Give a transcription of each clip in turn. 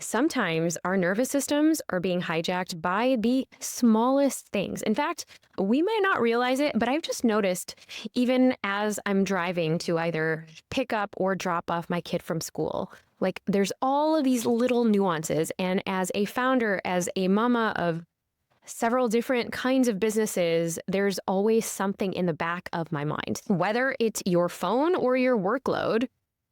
sometimes our nervous systems are being hijacked by the smallest things. In fact, we might not realize it, but I've just noticed even as I'm driving to either pick up or drop off my kid from school, like there's all of these little nuances. And as a founder, as a mama of several different kinds of businesses, there's always something in the back of my mind, whether it's your phone or your workload.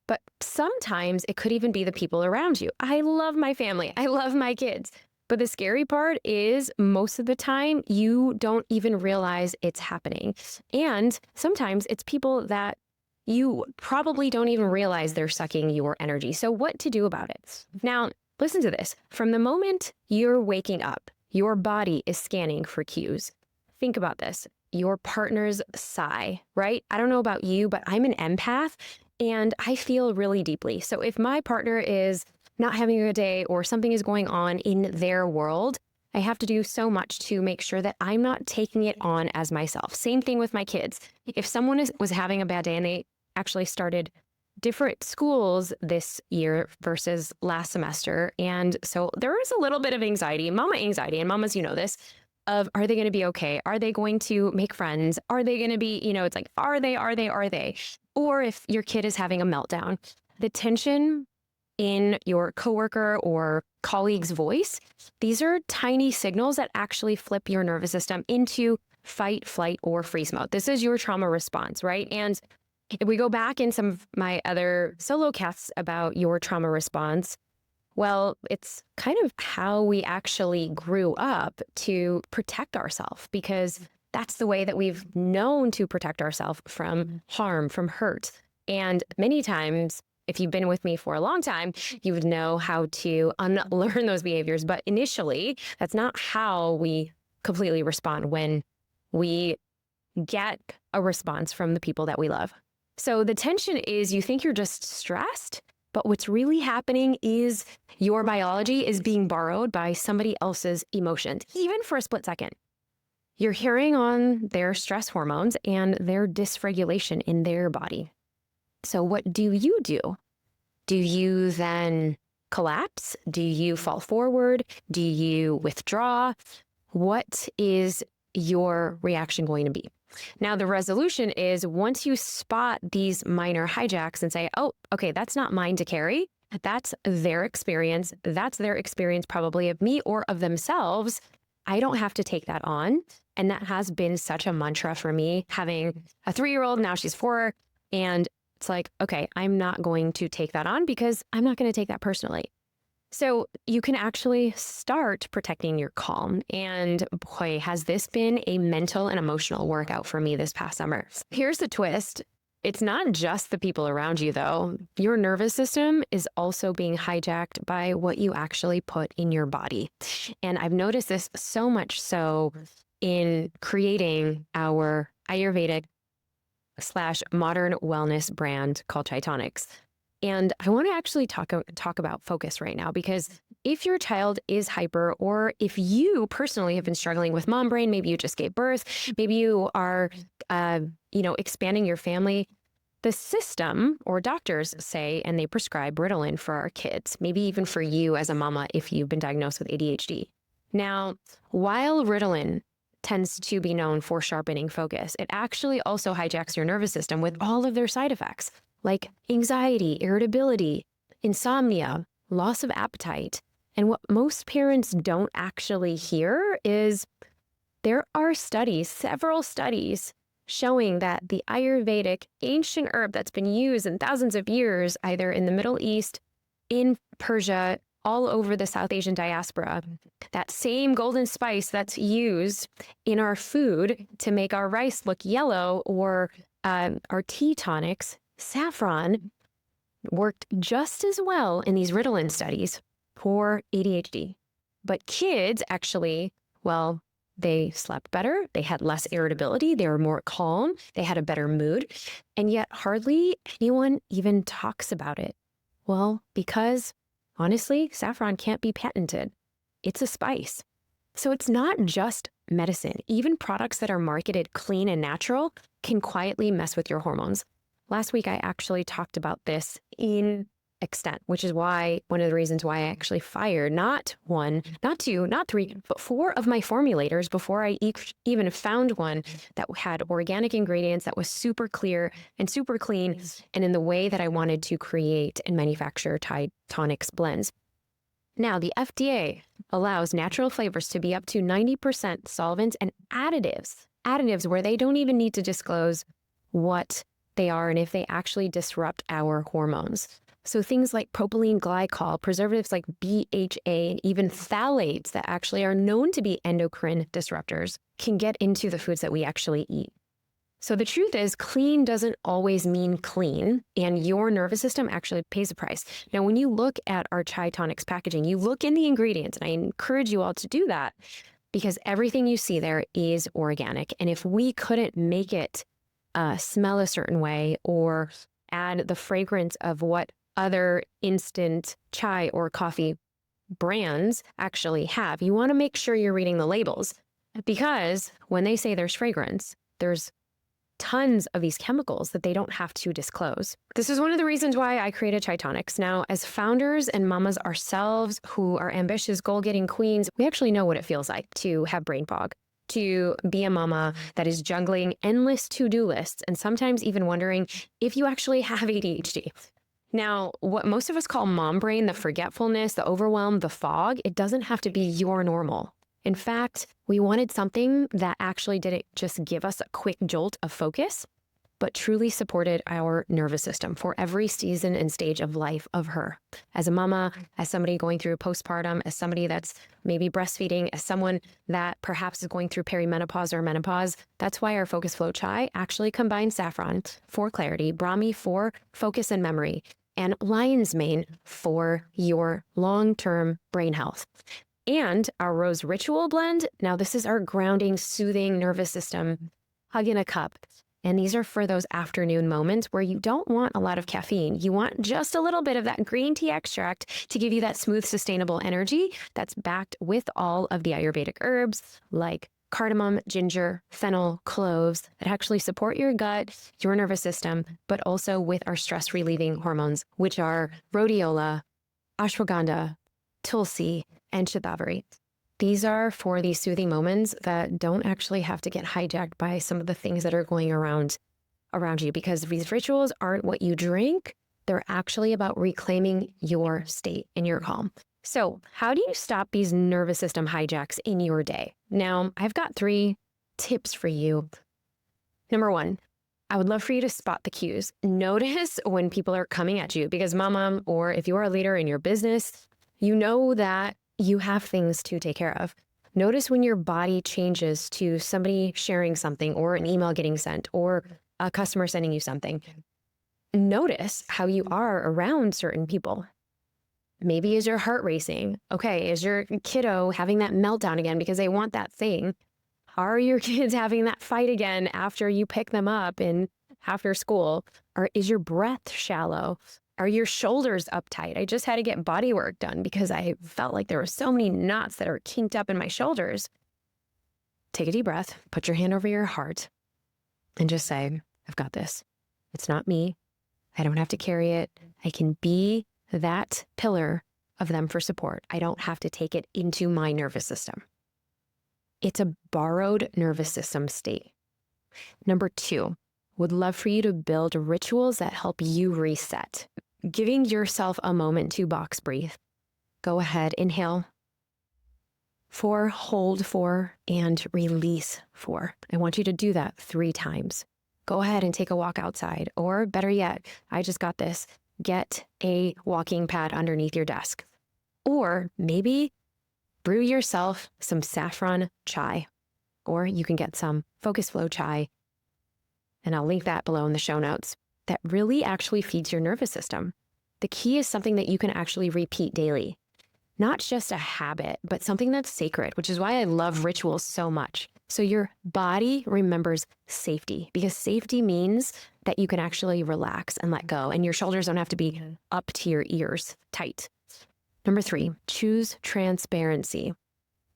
But sometimes it could even be the people around you. I love my family. I love my kids. But the scary part is most of the time you don't even realize it's happening. And sometimes it's people that you probably don't even realize they're sucking your energy. So what to do about it? Now, listen to this. From the moment you're waking up, your body is scanning for cues. Think about this. Your partner's sigh, right? I don't know about you, but I'm an empath and I feel really deeply. So if my partner is not having a good day or something is going on in their world, I have to do so much to make sure that I'm not taking it on as myself. Same thing with my kids. If someone was having a bad day and they actually started different schools this year versus last semester. And so there is a little bit of anxiety, and mamas, you know this, of are they going to be okay? Are they going to make friends? Are they going to be, it's like, are they? Or if your kid is having a meltdown, the tension in your coworker or colleague's voice, these are tiny signals that actually flip your nervous system into fight, flight, or freeze mode. This is your trauma response, right? And if we go back in some of my other solo casts about your trauma response, well, it's kind of how we actually grew up to protect ourselves, because that's the way that we've known to protect ourselves from harm, from hurt. And many times, if you've been with me for a long time, you would know how to unlearn those behaviors. But initially, that's not how we completely respond when we get a response from the people that we love. So the tension is you think you're just stressed, but what's really happening is your biology is being borrowed by somebody else's emotions, even for a split second. You're hearing on their stress hormones and their dysregulation in their body. So what do? Do you then collapse? Do you fall forward? Do you withdraw? What is your reaction going to be? Now, the resolution is once you spot these minor hijacks and say, oh, okay, that's not mine to carry. That's their experience. That's their experience probably of me or of themselves. I don't have to take that on. And that has been such a mantra for me, having a 3-year-old, now she's 4. And it's like, okay, I'm not going to take that on because I'm not going to take that personally. So you can actually start protecting your calm. And boy, has this been a mental and emotional workout for me this past summer. Here's the twist. It's not just the people around you, though. Your nervous system is also being hijacked by what you actually put in your body. And I've noticed this so much so in creating our Ayurvedic / modern wellness brand called Chai Tonics. And I want to actually talk about focus right now, because if your child is hyper, or if you personally have been struggling with mom brain, maybe you just gave birth, maybe you are, expanding your family, the system or doctors say, and they prescribe Ritalin for our kids, maybe even for you as a mama if you've been diagnosed with ADHD. Now, while Ritalin tends to be known for sharpening focus, it actually also hijacks your nervous system with all of their side effects, like anxiety, irritability, insomnia, loss of appetite. And what most parents don't actually hear is there are studies, several studies, showing that the Ayurvedic ancient herb that's been used in thousands of years, either in the Middle East, in Persia, all over the South Asian diaspora, that same golden spice that's used in our food to make our rice look yellow, or our tea tonics, saffron, worked just as well in these Ritalin studies for ADHD. But kids actually, well, they slept better, they had less irritability, they were more calm, they had a better mood, and yet hardly anyone even talks about it. Well, because honestly, saffron can't be patented. It's a spice. So it's not just medicine. Even products that are marketed clean and natural can quietly mess with your hormones. Last week, I actually talked about this in extent, which is why one of the reasons why I actually fired not one, not two, not three, but four of my formulators before I even found one that had organic ingredients, that was super clear and super clean, and in the way that I wanted to create and manufacture Chai Tonics blends. Now, the FDA allows natural flavors to be up to 90% solvents and additives where they don't even need to disclose what they are and if they actually disrupt our hormones. So things like propylene glycol, preservatives like BHA, and even phthalates that actually are known to be endocrine disruptors can get into the foods that we actually eat. So the truth is, clean doesn't always mean clean, and your nervous system actually pays a price. Now, when you look at our Chai Tonics packaging, you look in the ingredients, and I encourage you all to do that because everything you see there is organic. And if we couldn't make it smell a certain way or add the fragrance of what other instant chai or coffee brands actually have, you want to make sure you're reading the labels, because when they say there's fragrance, there's tons of these chemicals that they don't have to disclose. This is one of the reasons why I created Chai Tonics. Now, as founders and mamas ourselves who are ambitious, goal-getting queens, we actually know what it feels like to have brain fog, to be a mama that is juggling endless to-do lists and sometimes even wondering if you actually have ADHD. Now, what most of us call mom brain, the forgetfulness, the overwhelm, the fog, it doesn't have to be your normal. In fact, we wanted something that actually didn't just give us a quick jolt of focus, but truly supported our nervous system for every season and stage of life of her. As a mama, as somebody going through postpartum, as somebody that's maybe breastfeeding, as someone that perhaps is going through perimenopause or menopause, that's why our Focus Flow Chai actually combines saffron for clarity, Brahmi for focus and memory, and lion's mane for your long-term brain health. And our Rose Ritual blend, now this is our grounding, soothing nervous system, hug in a cup. And these are for those afternoon moments where you don't want a lot of caffeine. You want just a little bit of that green tea extract to give you that smooth, sustainable energy that's backed with all of the Ayurvedic herbs like cardamom, ginger, fennel, cloves that actually support your gut, your nervous system, but also with our stress-relieving hormones, which are rhodiola, ashwagandha, tulsi, and shatavari. These are for these soothing moments that don't actually have to get hijacked by some of the things that are going around you, because these rituals aren't what you drink. They're actually about reclaiming your state and your calm. So how do you stop these nervous system hijacks in your day? Now, I've got 3 tips for you. Number 1, I would love for you to spot the cues. Notice when people are coming at you, because mama, or if you are a leader in your business, you know that you have things to take care of. Notice when your body changes to somebody sharing something or an email getting sent or a customer sending you something. Notice how you are around certain people. Maybe is your heart racing? Okay, is your kiddo having that meltdown again because they want that thing? Are your kids having that fight again after you pick them up in after school? Or is your breath shallow? Are your shoulders uptight? I just had to get body work done because I felt like there were so many knots that are kinked up in my shoulders. Take a deep breath, put your hand over your heart, and just say, I've got this. It's not me. I don't have to carry it. I can be that pillar of them for support. I don't have to take it into my nervous system. It's a borrowed nervous system state. Number 2, would love for you to build rituals that help you reset. Giving yourself a moment to box breathe. Go ahead, inhale 4, hold 4, and release 4. I want you to do that 3 times. Go ahead and take a walk outside, or better yet, I just got this. Get a walking pad underneath your desk. Or maybe brew yourself some saffron chai, or you can get some Focus Flow Chai, and I'll link that below in the show notes, that really actually feeds your nervous system. The key is something that you can actually repeat daily. Not just a habit, but something that's sacred, which is why I love rituals so much. So your body remembers safety, because safety means that you can actually relax and let go, and your shoulders don't have to be up to your ears tight. Number 3, choose transparency.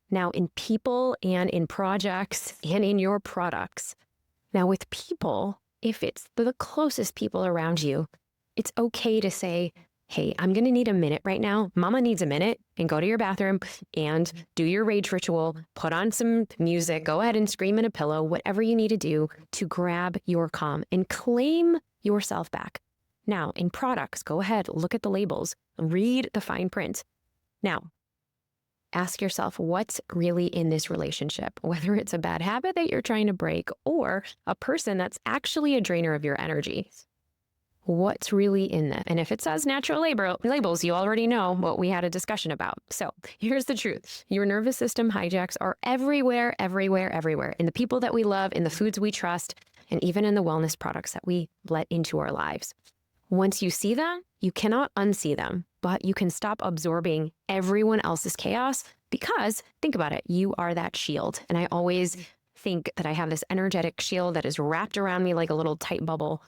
Now, in people and in projects and in your products. Now, with people, if it's the closest people around you, it's okay to say, hey, I'm going to need a minute right now. Mama needs a minute, and go to your bathroom and do your rage ritual, put on some music, go ahead and scream in a pillow, whatever you need to do to grab your calm and claim yourself back. Now, in products, go ahead, look at the labels, read the fine print. Now, ask yourself what's really in this relationship, whether it's a bad habit that you're trying to break or a person that's actually a drainer of your energy. What's really in that? And if it says natural labels, you already know what we had a discussion about. So here's the truth. Your nervous system hijacks are everywhere, everywhere, everywhere. In the people that we love, in the foods we trust, and even in the wellness products that we let into our lives. Once you see them, you cannot unsee them, but you can stop absorbing everyone else's chaos because, think about it, you are that shield. And I always think that I have this energetic shield that is wrapped around me like a little tight bubble.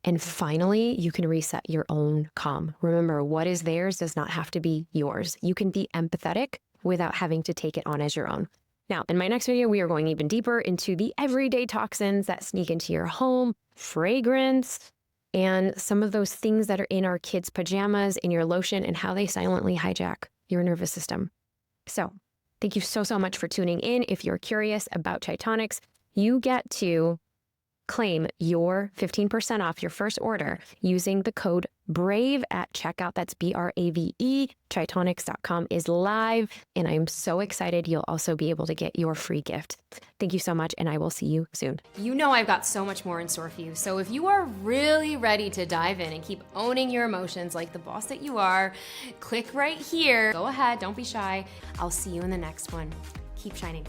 And finally, you can reset your own calm. Remember, what is theirs does not have to be yours. You can be empathetic without having to take it on as your own. Now, in my next video, we are going even deeper into the everyday toxins that sneak into your home, fragrance, and some of those things that are in our kids' pajamas, in your lotion, and how they silently hijack your nervous system. So thank you so, so much for tuning in. If you're curious about Chai Tonics, you get to claim your 15% off your first order using the code BRAVE at checkout. That's BRAVE. ChaiTonics.com is live, and I'm so excited you'll also be able to get your free gift. Thank you so much, and I will see you soon. You know I've got so much more in store for you, so if you are really ready to dive in and keep owning your emotions like the boss that you are, click right here. Go ahead, don't be shy. I'll see you in the next one. Keep shining.